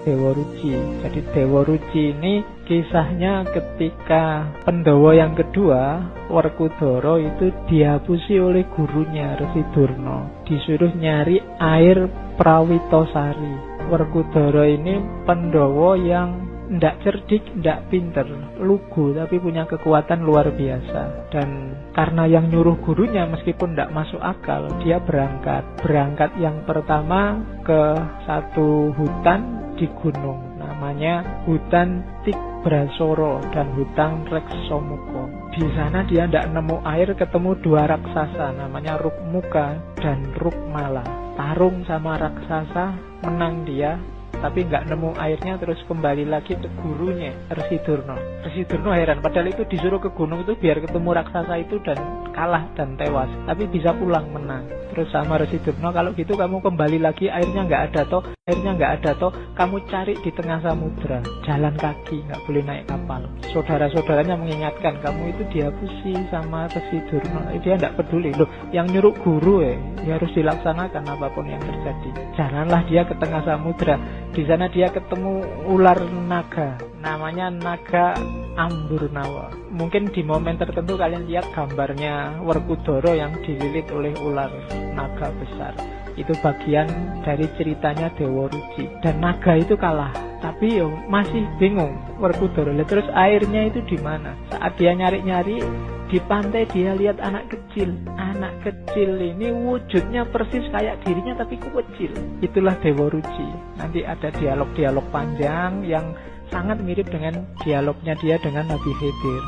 Dewa Ruci. Jadi Dewa Ruci ini kisahnya ketika Pandhawa yang kedua, Werkudara, itu dihapusi oleh gurunya Resi Durna. Disuruh nyari air Prawitosari. Werkudara ini Pandhawa yang ndak cerdik, ndak pinter, lugu, tapi punya kekuatan luar biasa. Dan karena yang nyuruh gurunya meskipun ndak masuk akal, dia berangkat yang pertama ke satu hutan di gunung, namanya hutan Tibrasara dan hutan Reksamuka. Di sana dia ndak nemu air, ketemu dua raksasa namanya Rukmuka dan Rukmala. Tarung sama raksasa, menang dia, tapi nggak nemu airnya, terus kembali lagi ke gurunya Resi Durna. Resi Durna heran, padahal itu disuruh ke gunung itu biar ketemu raksasa itu dan kalah dan tewas, tapi bisa pulang menang. Terus sama Resi Durna, kalau gitu kamu kembali lagi, airnya nggak ada toh, kamu cari di tengah samudra, jalan kaki, nggak boleh naik kapal. Saudara-saudaranya mengingatkan, kamu itu dihapusi sama Resi Durna. Dia nggak peduli, loh yang nyuruh guru ya harus dilaksanakan apapun yang terjadi. Jalanlah dia ke tengah samudra. Di sana dia ketemu ular naga, namanya naga Amburnawa. Mungkin di momen tertentu kalian lihat gambarnya Werkudara yang dililit oleh ular naga besar. Itu bagian dari ceritanya Dewa Ruci. Dan naga itu kalah, tapi masih bingung Werkudara. Terus airnya itu di mana? Saat dia nyari-nyari di pantai, dia lihat anak kecil. Anak kecil ini wujudnya persis kayak dirinya tapi kecil. Itulah Dewa Ruci. Nanti ada dialog-dialog panjang yang sangat mirip dengan dialognya dia dengan Nabi Khidir.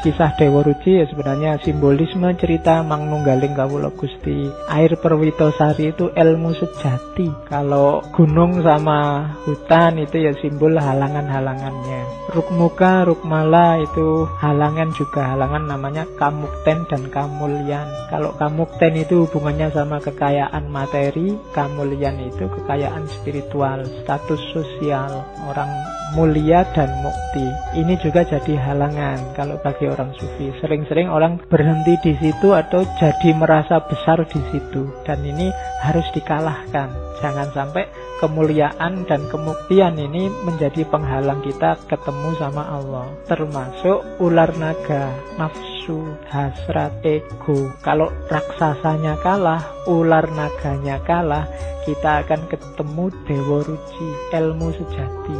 Kisah Dewa Ruci ya sebenarnya simbolisme cerita Mangnunggaling Kawula Gusti. Air Prawitosari itu ilmu sejati. Kalau gunung sama hutan itu ya simbol halangan-halangannya. Rukmuka, Rukmala itu halangan juga, halangan namanya Kamukten dan Kamulyan. Kalau Kamukten itu hubungannya sama kekayaan materi, Kamulyan itu kekayaan spiritual, status sosial, orang mulia dan mukti. Ini juga jadi halangan kalau bagi orang sufi. Sering-sering orang berhenti di situ atau jadi merasa besar di situ, dan ini harus dikalahkan. Jangan sampai kemuliaan dan kemuktian ini menjadi penghalang kita ketemu sama Allah. Termasuk ular naga, nafsu, hasrat, ego. Kalau raksasanya kalah, ular naganya kalah, kita akan ketemu Dewa Ruci, ilmu sejati.